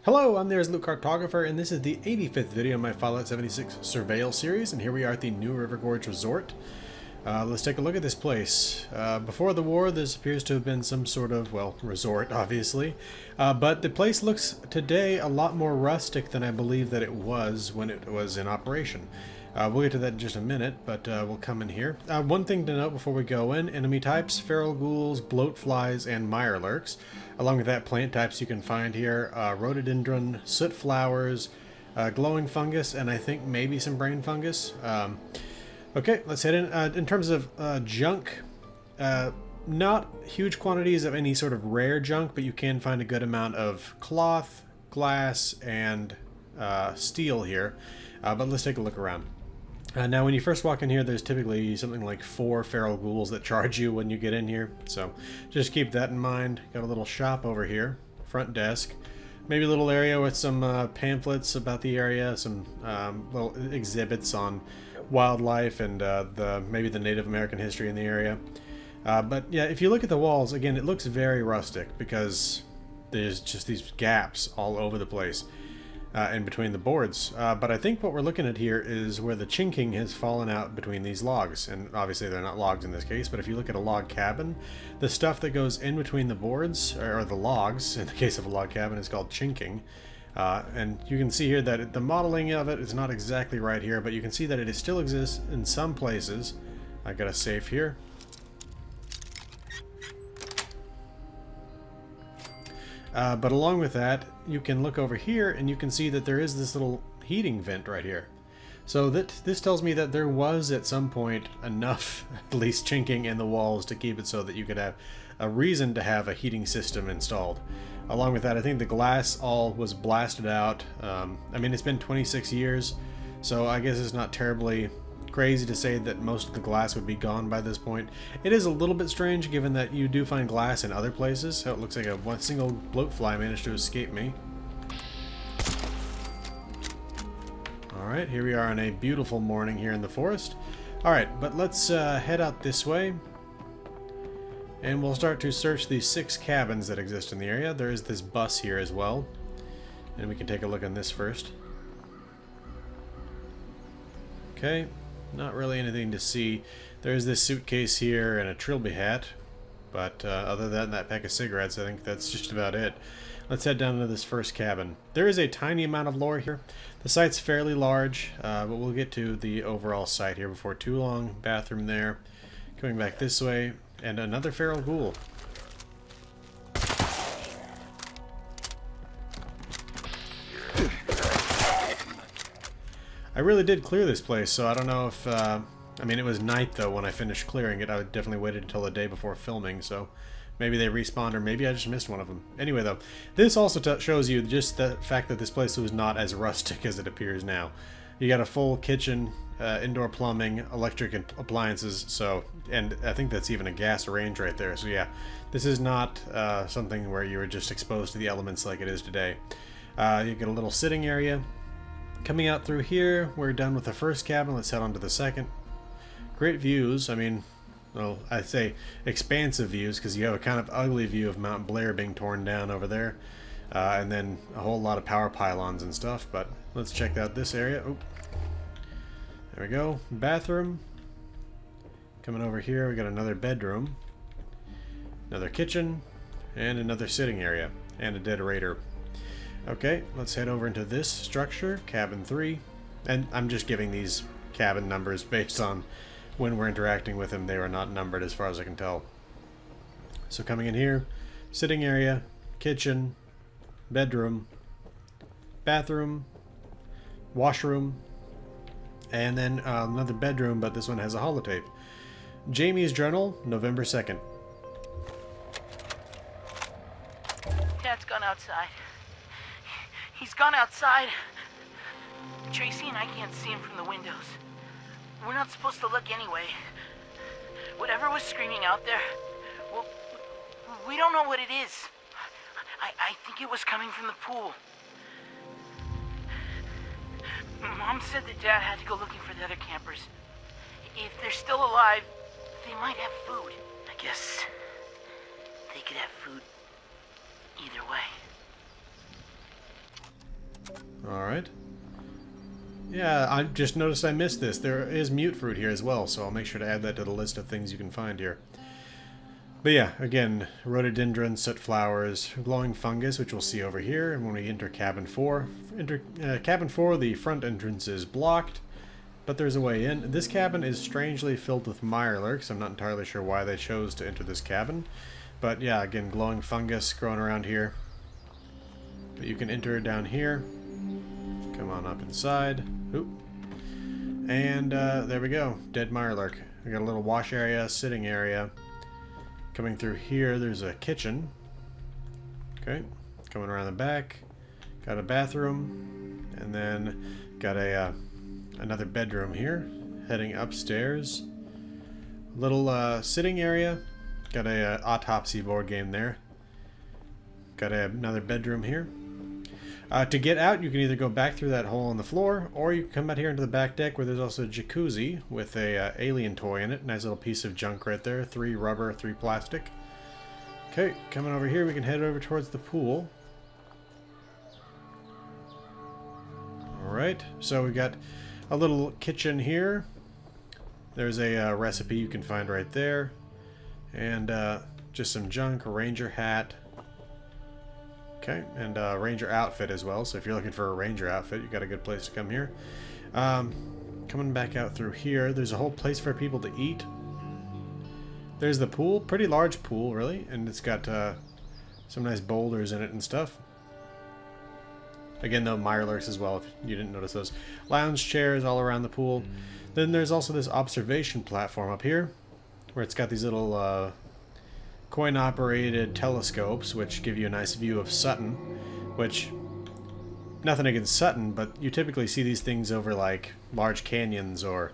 Hello, I'm there's Luke Cartographer, and this is the 85th video in my Fallout 76 Surveyal series, and here we are at the new River Gorge Resort. Let's take a look at this place. Before the war, this appears to have been some sort of, well, resort, obviously. But the place looks today a lot more rustic than I believe that it was when it was in operation. We'll get to that in just a minute, but we'll come in here. One thing to note before we go in, enemy types, feral ghouls, bloat flies, and mirelurks. Along with that, plant types you can find here, rhododendron, soot flowers, glowing fungus, and I think maybe some brain fungus. Okay, let's head in. In terms of junk, not huge quantities of any sort of rare junk, but you can find a good amount of cloth, glass, and steel here. But let's take a look around. Now, when you first walk in here, there's typically something like 4 feral ghouls that charge you when you get in here. So just keep that in mind. Got a little shop over here, front desk. Maybe a little area with some pamphlets about the area, some little exhibits on wildlife and maybe the Native American history in the area. But yeah, if you look at the walls, again, it looks very rustic because there's just these gaps all over the place. In between the boards. But I think what we're looking at here is where the chinking has fallen out between these logs. And obviously they're not logs in this case, but if you look at a log cabin, the stuff that goes in between the boards, or the logs, in the case of a log cabin, is called chinking. And you can see here that the modeling of it is not exactly right here, but you can see that it still exists in some places. I got a safe here. But along with that, you can look over here and you can see that there is this little heating vent right here. So this tells me that there was at some point enough, at least chinking in the walls to keep it so that you could have a reason to have a heating system installed. Along with that, I think the glass all was blasted out. I mean, it's been 26 years, so I guess it's not terribly crazy to say that most of the glass would be gone by this point. It is a little bit strange given that you do find glass in other places. So it looks like one single bloat fly managed to escape me. Alright, here we are on a beautiful morning here in the forest. Alright, but let's head out this way. And we'll start to search the 6 cabins that exist in the area. There is this bus here as well. And we can take a look on this first. Okay. Not really anything to see. There's this suitcase here and a trilby hat. But other than that pack of cigarettes, I think that's just about it. Let's head down to this first cabin. There is a tiny amount of lore here. The site's fairly large, but we'll get to the overall site here before too long. Bathroom there. Coming back this way. And another feral ghoul. I really did clear this place, so I don't know if, I mean, it was night, though, when I finished clearing it. I definitely waited until the day before filming, so maybe they respawned, or maybe I just missed one of them. Anyway, though, this also shows you just the fact that this place was not as rustic as it appears now. You got a full kitchen, indoor plumbing, electric appliances, so, and I think that's even a gas range right there, so yeah, this is not something where you were just exposed to the elements like it is today. You get a little sitting area. Coming out through here, we're done with the first cabin. Let's head on to the second. Great views. I mean, well, I'd say expansive views because you have a kind of ugly view of Mount Blair being torn down over there. And then a whole lot of power pylons and stuff. But let's check out this area. Oop. There we go. Bathroom. Coming over here, we got another bedroom. Another kitchen. And another sitting area. And a dead raider. Okay, let's head over into this structure, cabin 3. And I'm just giving these cabin numbers based on when we're interacting with them. They were not numbered as far as I can tell. So coming in here, sitting area, kitchen, bedroom, bathroom, washroom, and then another bedroom, but this one has a holotape. Jamie's journal, November 2nd. Dad's gone outside. He's gone outside. Tracy and I can't see him from the windows. We're not supposed to look anyway. Whatever was screaming out there, well, we don't know what it is. I think it was coming from the pool. Mom said that Dad had to go looking for the other campers. If they're still alive, they might have food. I guess they could have food either way. Alright. Yeah, I just noticed I missed this. There is Mutfruit here as well, so I'll make sure to add that to the list of things you can find here. But yeah, again, Rhododendron, Soot flowers, glowing fungus, which we'll see over here. And when we enter cabin 4, cabin 4, the front entrance is blocked, but there's a way in. This cabin is strangely filled with mirelurks. I'm not entirely sure why they chose to enter this cabin. But yeah, again, glowing fungus growing around here. But you can enter down here. Come on up inside. Oop. And there we go. Dead mirelurk. We got a little wash area, sitting area. Coming through here, there's a kitchen. Okay. Coming around the back. Got a bathroom. And then got a another bedroom here. Heading upstairs. Little sitting area. Got a autopsy board game there. Got another bedroom here. To get out, you can either go back through that hole in the floor, or you can come out here into the back deck where there's also a jacuzzi with a alien toy in it. Nice little piece of junk right there. 3 rubber, 3 plastic. Okay, coming over here, we can head over towards the pool. Alright, so we got a little kitchen here. There's a recipe you can find right there. And just some junk, a ranger hat. Okay, and ranger outfit as well. So if you're looking for a ranger outfit, you got a good place to come here. Coming back out through here, there's a whole place for people to eat. There's the pool, pretty large pool, really, and it's got some nice boulders in it and stuff. Again, though, mirelurks as well, if you didn't notice those. Lounge chairs all around the pool. Then there's also this observation platform up here, where it's got these little coin-operated telescopes, which give you a nice view of Sutton, which, nothing against Sutton, but you typically see these things over, like, large canyons or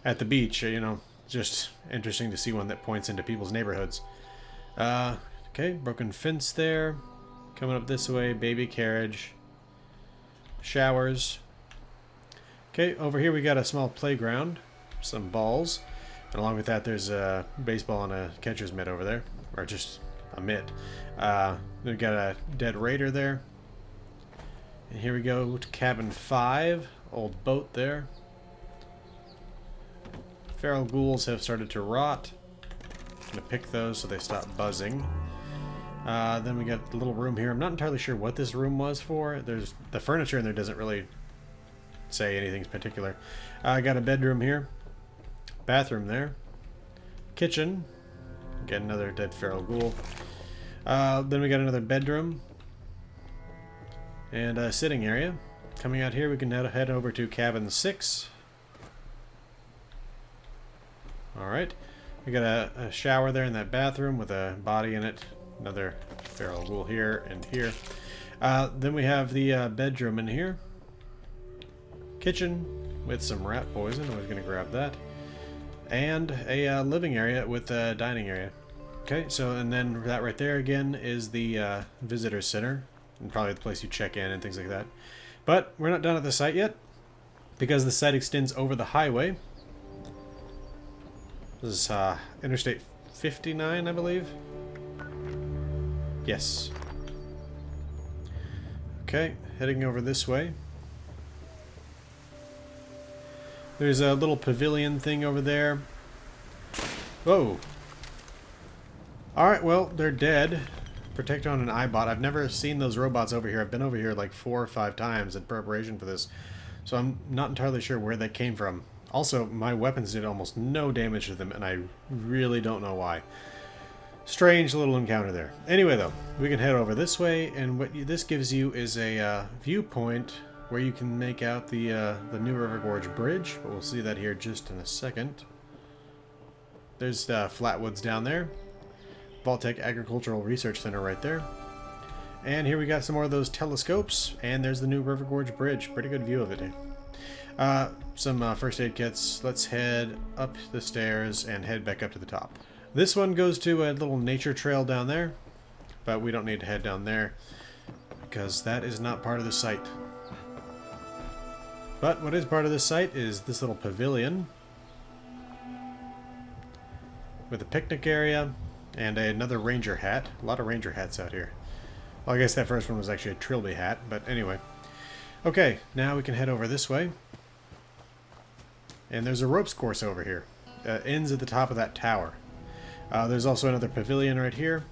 at the beach, you know, just interesting to see one that points into people's neighborhoods. Okay, broken fence there. Coming up this way, baby carriage. Showers. Okay, over here we got a small playground, some balls, and along with that there's a baseball and a catcher's mitt over there. Or just a mitt. We've got a dead raider there. And here we go to cabin 5. Old boat there. Feral ghouls have started to rot. I'm going to pick those so they stop buzzing. Then we got a little room here. I'm not entirely sure what this room was for. There's the furniture in there doesn't really say anything particular. I got a bedroom here. Bathroom there. Kitchen. Get another dead feral ghoul. Then we got another bedroom. And a sitting area. Coming out here, we can head over to cabin 6. Alright. We got a shower there in that bathroom with a body in it. Another feral ghoul here and here. Then we have the bedroom in here. Kitchen with some rat poison. I was going to grab that. And a living area with a dining area. Okay, so and then that right there again is the visitor center, and probably the place you check in and things like that. But we're not done at the site yet, because the site extends over the highway. This is Interstate 59, I believe. Yes. Okay, heading over this way. There's a little pavilion thing over there. Whoa. Alright, well, they're dead. Protect on an eyebot. I've never seen those robots over here. I've been over here like 4 or 5 times in preparation for this. So I'm not entirely sure where they came from. Also, my weapons did almost no damage to them, and I really don't know why. Strange little encounter there. Anyway, though, we can head over this way, and what this gives you is a viewpoint where you can make out the new River Gorge Bridge, but we'll see that here just in a second. There's Flatwoods down there. Vault-Tec Agricultural Research Center right there. And here we got some more of those telescopes, and there's the new River Gorge Bridge. Pretty good view of it here. Some first aid kits. Let's head up the stairs and head back up to the top. This one goes to a little nature trail down there, but we don't need to head down there because that is not part of the site. But what is part of this site is this little pavilion with a picnic area and another ranger hat. A lot of ranger hats out here. Well, I guess that first one was actually a trilby hat, but anyway. Okay, now we can head over this way. And there's a ropes course over here. Ends at the top of that tower. There's also another pavilion right here.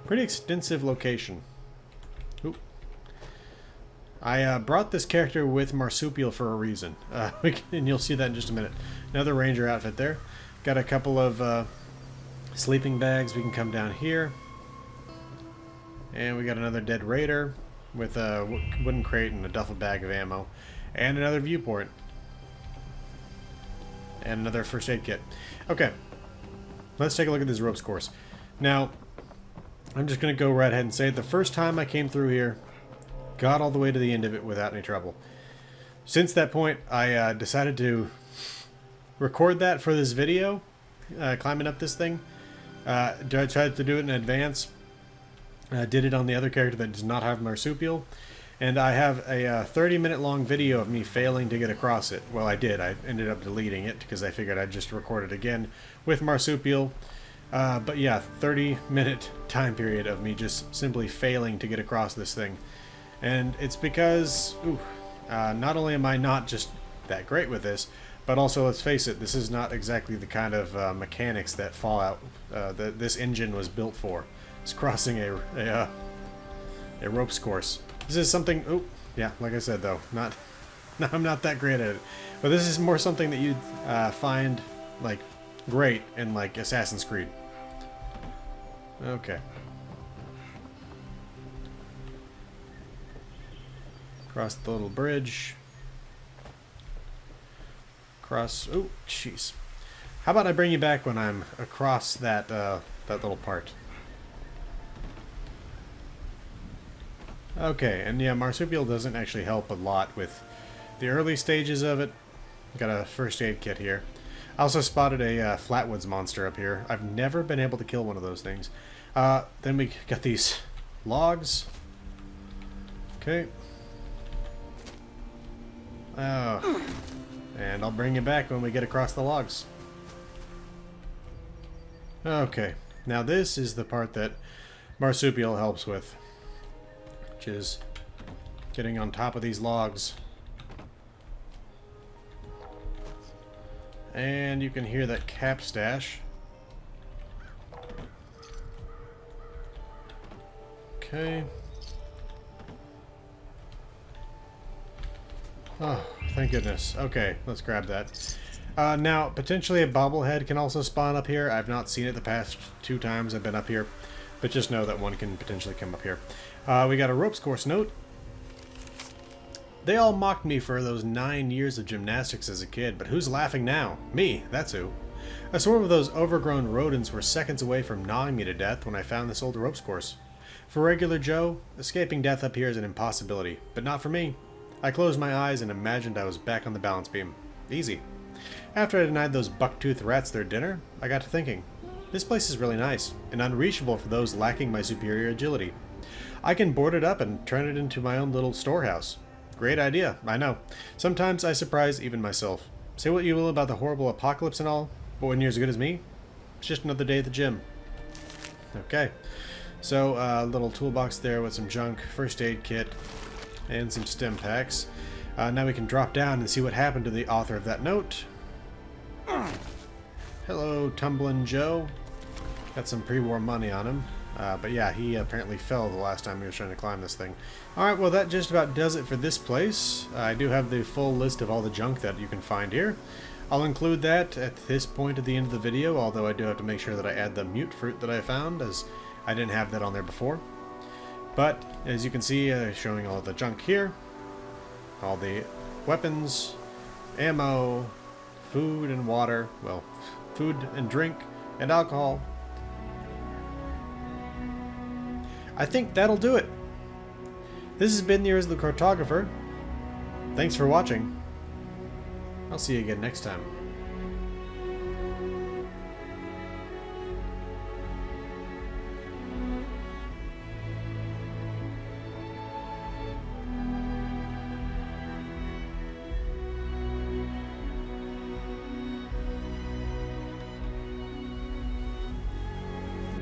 Pretty extensive location. Oop. I brought this character with Marsupial for a reason. And you'll see that in just a minute. Another ranger outfit there. Got a couple of sleeping bags. We can come down here. And we got another dead raider with a wooden crate and a duffel bag of ammo. And another viewport. And another first aid kit. Okay. Let's take a look at this ropes course. Now, I'm just going to go right ahead and say it. The first time I came through here, got all the way to the end of it without any trouble. Since that point, I decided to record that for this video, climbing up this thing. I tried to do it in advance. Did it on the other character that does not have Marsupial. And I have a 30-minute long video of me failing to get across it. Well, I did. I ended up deleting it because I figured I'd just record it again with Marsupial. But yeah, 30-minute time period of me just simply failing to get across this thing. And it's because, not only am I not just that great with this, but also, let's face it, this is not exactly the kind of mechanics that Fallout, that this engine was built for. It's crossing a ropes course. This is something, yeah, like I said though, I'm not that great at it. But this is more something that you'd find, like, great in, like, Assassin's Creed. Okay. Cross the little bridge. Cross, oh, jeez. How about I bring you back when I'm across that, that little part. Okay, and yeah, Marsupial doesn't actually help a lot with the early stages of it. Got a first aid kit here. I also spotted a Flatwoods monster up here. I've never been able to kill one of those things. Then we got these logs. Okay. Oh. And I'll bring you back when we get across the logs. Okay. Now this is the part that Marsupial helps with. Which is getting on top of these logs. And you can hear that cap stash. Okay. Oh, thank goodness. Okay, let's grab that. Now, potentially a bobblehead can also spawn up here. I've not seen it the past 2 times I've been up here. But just know that one can potentially come up here. We got a ropes course note. They all mocked me for those 9 years of gymnastics as a kid, but who's laughing now? Me, that's who. A swarm of those overgrown rodents were seconds away from gnawing me to death when I found this old ropes course. For regular Joe, escaping death up here is an impossibility, but not for me. I closed my eyes and imagined I was back on the balance beam. Easy. After I denied those buck-toothed rats their dinner, I got to thinking. This place is really nice, and unreachable for those lacking my superior agility. I can board it up and turn it into my own little storehouse. Great idea, I know. Sometimes I surprise even myself. Say what you will about the horrible apocalypse and all, but when you're as good as me, it's just another day at the gym. Okay, so a little toolbox there with some junk, first aid kit, and some stim packs. Now we can drop down and see what happened to the author of that note. Hello, Tumblin' Joe. Got some pre-war money on him. But yeah, he apparently fell the last time he was trying to climb this thing. Alright, well that just about does it for this place. I do have the full list of all the junk that you can find here. I'll include that at this point at the end of the video, although I do have to make sure that I add the Mutfruit that I found, as I didn't have that on there before. But, as you can see, showing all the junk here. All the weapons, ammo, food and water, well, food and drink, and alcohol. I think that'll do it. This has been the Ears of the Cartographer. Thanks for watching. I'll see you again next time.